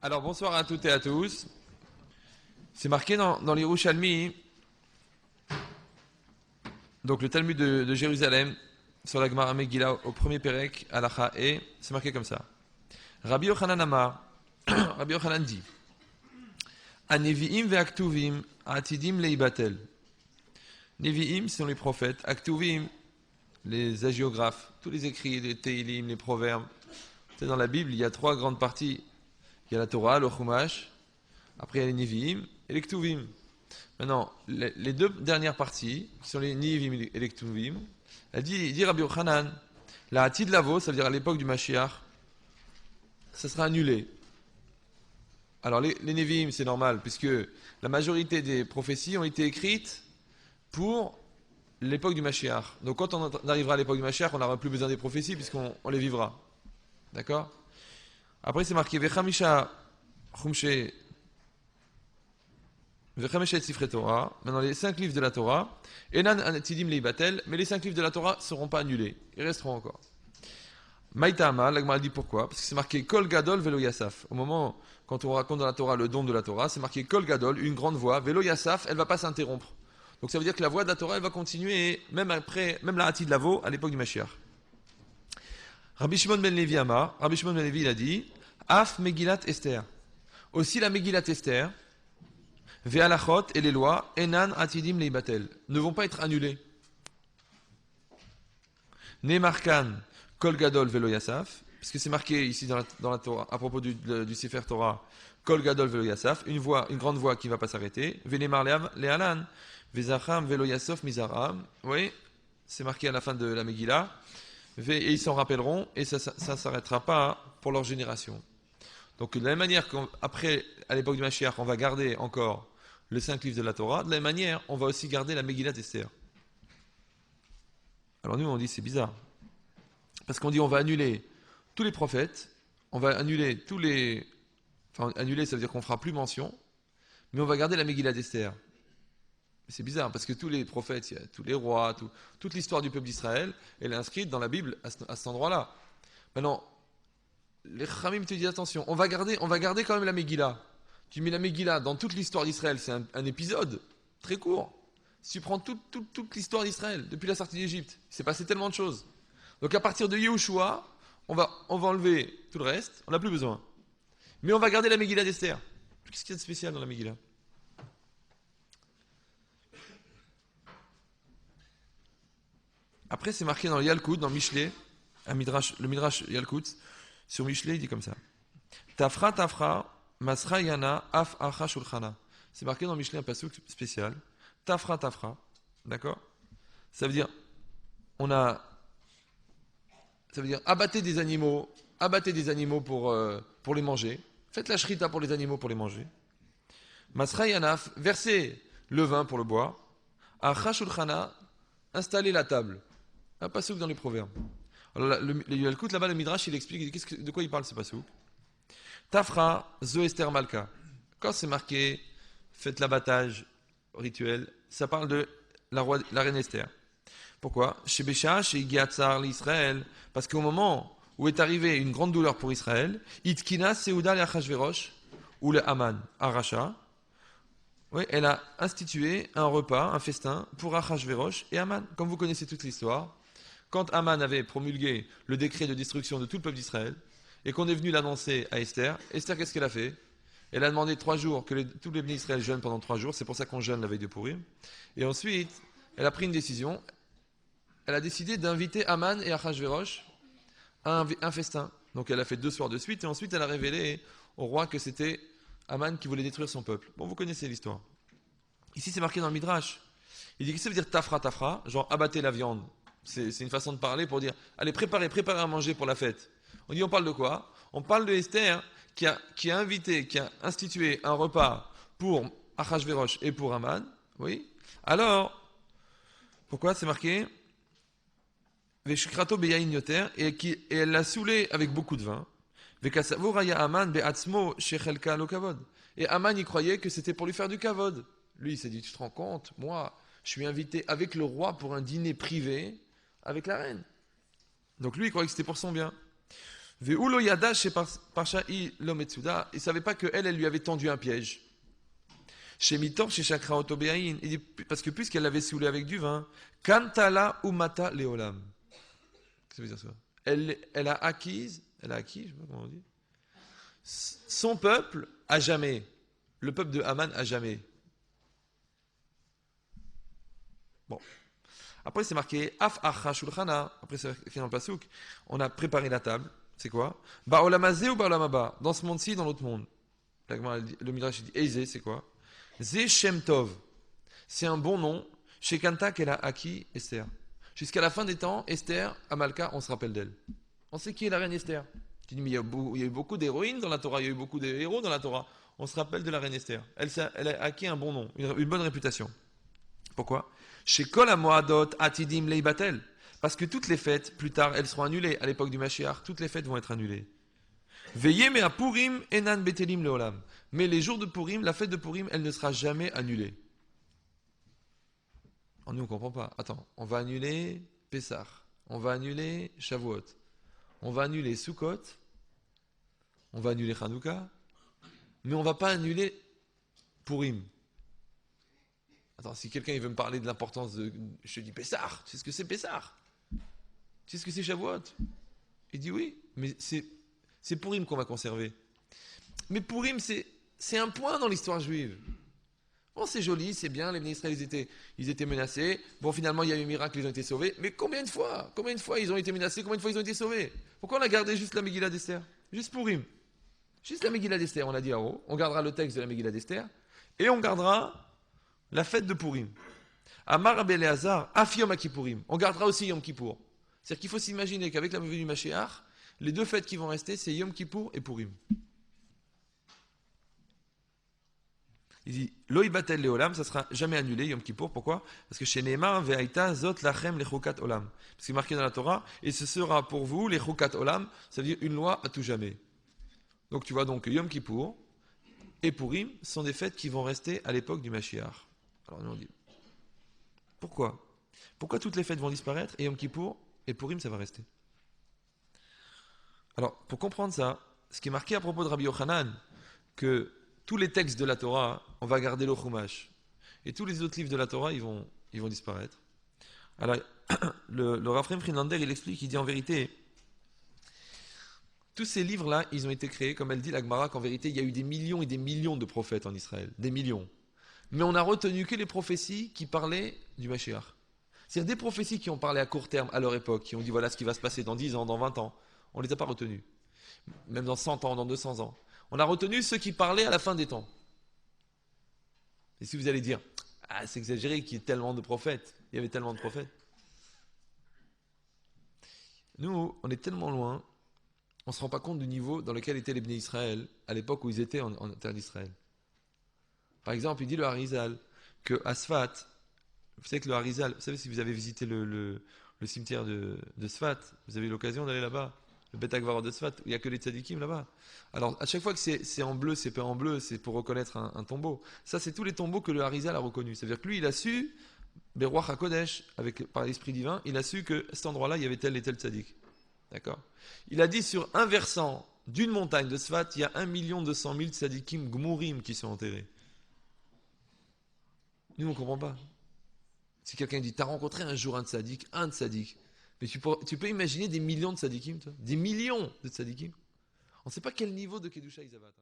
Alors bonsoir à toutes et à tous. C'est marqué dans l'Yerushalmi, donc le Talmud de Jérusalem, sur la Gemara Megillah au premier Pérec, Halacha et c'est marqué comme ça. Rabbi Yochanan Amar, Rabbi Yochanan dit Anevi'im ve'aktuvim atidim leibatel. Nevi'im sont les prophètes, aktuvim les hagiographes, tous les écrits, les Teilim, les proverbes. C'est dans la Bible, il y a trois grandes parties. Il y a la Torah, le Chumash, après il y a les Nevi'im et les Ktuvim. Maintenant, les deux dernières parties, qui sont les Nevi'im et les Ktuvim, elle dit Rabbi Yochanan, la Hatid Lavo, ça veut dire à l'époque du Mashiach, ça sera annulé. Alors les Nevi'im, c'est normal, puisque la majorité des prophéties ont été écrites pour l'époque du Mashiach. Donc quand on arrivera à l'époque du Mashiach, on n'aura plus besoin des prophéties, puisqu'on les vivra. D'accord? Après, c'est marqué Vechamisha Chumshe Vechamisha Sifre Torah. Maintenant, les 5 livres de la Torah. Enan Anatidim Leibatel. Mais les 5 livres de la Torah ne seront pas annulés. Ils resteront encore. Maïtama, l'Agmara dit pourquoi? Parce que c'est marqué Kol Gadol Velo Yassaf. Au moment, quand on raconte dans la Torah le don de la Torah, c'est marqué Kol Gadol, une grande voix. Velo Yassaf, elle ne va pas s'interrompre. Donc ça veut dire que la voix de la Torah, elle va continuer, même après, même la Hatid Lavo, à l'époque du Mashiach. Rabbi Shimon ben Levi Amar, Rabbi Shimon ben Levi, il a dit Af Megillat Esther. Aussi la Megillat Esther, Ve'alachot et les lois, Enan Atidim Leibatel, ne vont pas être annulées. Nemarkan Kol Gadol Velo Yassaf, parce que c'est marqué ici dans la Torah, à propos du Sefer Torah, Kol Gadol Velo Yassaf, une grande voix qui ne va pas s'arrêter. Ve'nemar Le'alan, Ve'zacham Velo Yassaf Mizaram, oui, c'est marqué à la fin de la Megillah. Et ils s'en rappelleront, et ça ne s'arrêtera pas pour leur génération. Donc de la même manière qu'après, à l'époque du Mashiach, on va garder encore les 5 livres de la Torah, de la même manière, on va aussi garder la Megillat Esther. Alors nous, on dit c'est bizarre. Parce qu'on dit on va annuler tous les prophètes, on va annuler tous les... Enfin, annuler, ça veut dire qu'on ne fera plus mention, mais on va garder la Megillat Esther. C'est bizarre, parce que tous les prophètes, tous les rois, toute l'histoire du peuple d'Israël, elle est inscrite dans la Bible à cet endroit-là. Maintenant, les Khamim te disent attention, on va garder quand même la Megillah. Tu mets la Megillah dans toute l'histoire d'Israël, c'est un épisode très court. Si tu prends toute l'histoire d'Israël, depuis la sortie d'Égypte, il s'est passé tellement de choses. Donc à partir de Yehoshua, on va enlever tout le reste, on n'a plus besoin. Mais on va garder la Megillah d'Esther. Qu'est-ce qu'il y a de spécial dans la Megillah? Après, c'est marqué dans le Yalkut, dans Mishlei, le Midrash Yalkut, sur Mishlei, il dit comme ça. Tafra, Masra Yana, Af Acha Shulchana. C'est marqué dans Mishlei un passouk spécial. Tafra, d'accord? Ça veut dire, ça veut dire abattez des animaux pour les manger. Faites la shrita pour les animaux pour les manger. Masra Yana, versez le vin pour le boire. Acha Shulchana, installez la table. Un passouk dans les proverbes. Alors, le Yalkut, là-bas, le Midrash, il explique de quoi il parle, ce passouk. Tafra, Zo Esther Malka. Quand c'est marqué, faites l'abattage rituel, ça parle de la reine Esther. Pourquoi? Chez Bécha, chez Giatzar, l'Israël, parce qu'au moment où est arrivée une grande douleur pour Israël, Itkina, Seouda, l'Achashverosh, ou le Haman, Aracha, oui, elle a institué un repas, un festin, pour Achashverosh et Haman. Comme vous connaissez toute l'histoire, quand Haman avait promulgué le décret de destruction de tout le peuple d'Israël, et qu'on est venu l'annoncer à Esther, Esther, qu'est-ce qu'elle a fait? Elle a demandé 3 jours, que tous les bénis Israël jeûnent pendant 3 jours, c'est pour ça qu'on jeûne la veille de Pourim. Et ensuite, elle a pris une décision, elle a décidé d'inviter Haman et Achashverosh à un festin. Donc elle a fait 2 soirs de suite, et ensuite elle a révélé au roi que c'était Haman qui voulait détruire son peuple. Bon, vous connaissez l'histoire. Ici, c'est marqué dans le Midrash. Il dit que ça veut dire tafra, genre abattez la viande. C'est une façon de parler pour dire, allez, préparez à manger pour la fête. On parle de quoi? On parle de Esther qui a invité, qui a institué un repas pour Achashverosh et pour Haman. Oui. Alors, pourquoi c'est marqué Veshikrato beyain yoter, et elle l'a saoulé avec beaucoup de vin. Vekasavuraya Haman beatzmo shechelka lo kavod. Et Haman y croyait que c'était pour lui faire du kavod. Lui, il s'est dit, tu te rends compte, moi, je suis invité avec le roi pour un dîner privé avec la reine. Donc lui, il croyait que c'était pour son bien. Ve'ulo yada chez Parchaï Lometsuda, il ne savait pas qu'elle, elle lui avait tendu un piège. Chez Mitor, chez Chakra Otobéaïn, parce que puisqu'elle l'avait saoulé avec du vin, Kantala Umata Leolam. Qu'est-ce que ça veut dire ça? Elle a acquis, je sais pas comment on dit, son peuple à jamais. Le peuple de Haman à jamais. Bon. Après, c'est marqué Af Acha Shulchana. Après, c'est marqué dans le Pasuk. On a préparé la table. C'est quoi? Ba'olamazé ou ba'olamaba? Dans ce monde-ci, dans l'autre monde. Le Midrash dit Eize, c'est quoi? Ze Shem Tov. C'est un bon nom. Chez Kanta qu'elle a acquis Esther. Jusqu'à la fin des temps, Esther, Amalka, on se rappelle d'elle. On sait qui est la reine Esther. Tu dis, mais il y a eu beaucoup d'héroïnes dans la Torah, il y a eu beaucoup de héros dans la Torah. On se rappelle de la reine Esther. Elle a acquis un bon nom, une bonne réputation. Pourquoi? Chez Kol HaMoadot Atidim Leibatel. Parce que toutes les fêtes, plus tard, elles seront annulées. À l'époque du Mashiach, toutes les fêtes vont être annulées. Veillez, mais à Purim, Enan Betelim Leolam. Mais les jours de Purim, la fête de Purim, elle ne sera jamais annulée. Oh, nous, on ne comprend pas. Attends, on va annuler Pessah. On va annuler Shavuot. On va annuler Sukkot. On va annuler Hanouka. Mais on ne va pas annuler Purim. Attends, si quelqu'un il veut me parler de l'importance de... Je te dis Pessah. Tu sais ce que c'est Pessah? Tu sais ce que c'est Shavuot? Il dit oui, mais c'est Purim qu'on va conserver. Mais Purim, c'est un point dans l'histoire juive. Bon, c'est joli, c'est bien, les Israéliens ils étaient menacés. Bon, finalement, il y a eu un miracle, ils ont été sauvés. Mais combien de fois ils ont été menacés? Combien de fois ils ont été sauvés? Pourquoi on a gardé juste la Megillah d'Esther? Juste Purim. Juste la Megillah d'Esther, on a dit en haut. On gardera le texte de la Megillah d'Esther. Et on gardera la fête de Purim. Amar Rabbi Eleazar, Af Yom HaKippurim. On gardera aussi Yom Kippour. C'est-à-dire qu'il faut s'imaginer qu'avec la venue du Mashiach, les deux fêtes qui vont rester, c'est Yom Kippour et Purim. Il dit Lo Ibatel Leolam, ça sera jamais annulé, Yom Kippour. Pourquoi? Parce que chez Neymar, Ve'aita Zot Lachem Lechukat Olam. Parce qu'il est marqué dans la Torah, et ce sera pour vous, Lechukat Olam, ça veut dire une loi à tout jamais. Donc tu vois donc Yom Kippour et Purim sont des fêtes qui vont rester à l'époque du Mashiach. Alors nous on dit pourquoi? Pourquoi toutes les fêtes vont disparaître et Yom Kippour et Purim ça va rester? Alors pour comprendre ça, ce qui est marqué à propos de Rabbi Yochanan, que tous les textes de la Torah, on va garder le Chumash. Et tous les autres livres de la Torah, ils vont disparaître. Alors, le Raphaël Friedlander, il explique, il dit en vérité, tous ces livres-là, ils ont été créés, comme elle dit la Gemara, qu'en vérité, il y a eu des millions et des millions de prophètes en Israël. Des millions. Mais on n'a retenu que les prophéties qui parlaient du Mashiach. C'est-à-dire des prophéties qui ont parlé à court terme, à leur époque, qui ont dit voilà ce qui va se passer dans 10 ans, dans 20 ans. On ne les a pas retenus. Même dans 100 ans, dans 200 ans. On a retenu ceux qui parlaient à la fin des temps. Et si vous allez dire, ah, c'est exagéré qu'il y ait tellement de prophètes, il y avait tellement de prophètes. Nous, on est tellement loin, on ne se rend pas compte du niveau dans lequel étaient les Bnei Israël à l'époque où ils étaient en terre d'Israël. Par exemple, il dit le Harizal que Asfat, vous savez que le Harizal, vous savez si vous avez visité le cimetière de Sfat, vous avez eu l'occasion d'aller là-bas. Le Bet Akvarot de Sfat, il n'y a que les tzadikim là-bas. Alors, à chaque fois que c'est en bleu, c'est peint en bleu, c'est pour reconnaître un tombeau. Ça, c'est tous les tombeaux que le Harizal a reconnus. C'est-à-dire que lui, il a su, Beruach HaKodesh, par l'esprit divin, il a su que cet endroit-là, il y avait tel et tel tzadik. D'accord? Il a dit sur un versant d'une montagne de Sfat, il y a 1 200 000 tzadikim gmurim qui sont enterrés. Nous, on ne comprend pas. Si quelqu'un dit, t'as rencontré un jour un tzadik, mais tu peux imaginer des millions de tzadikim, toi? Des millions de tzadikim. On ne sait pas quel niveau de Kedusha ils avaient atteint.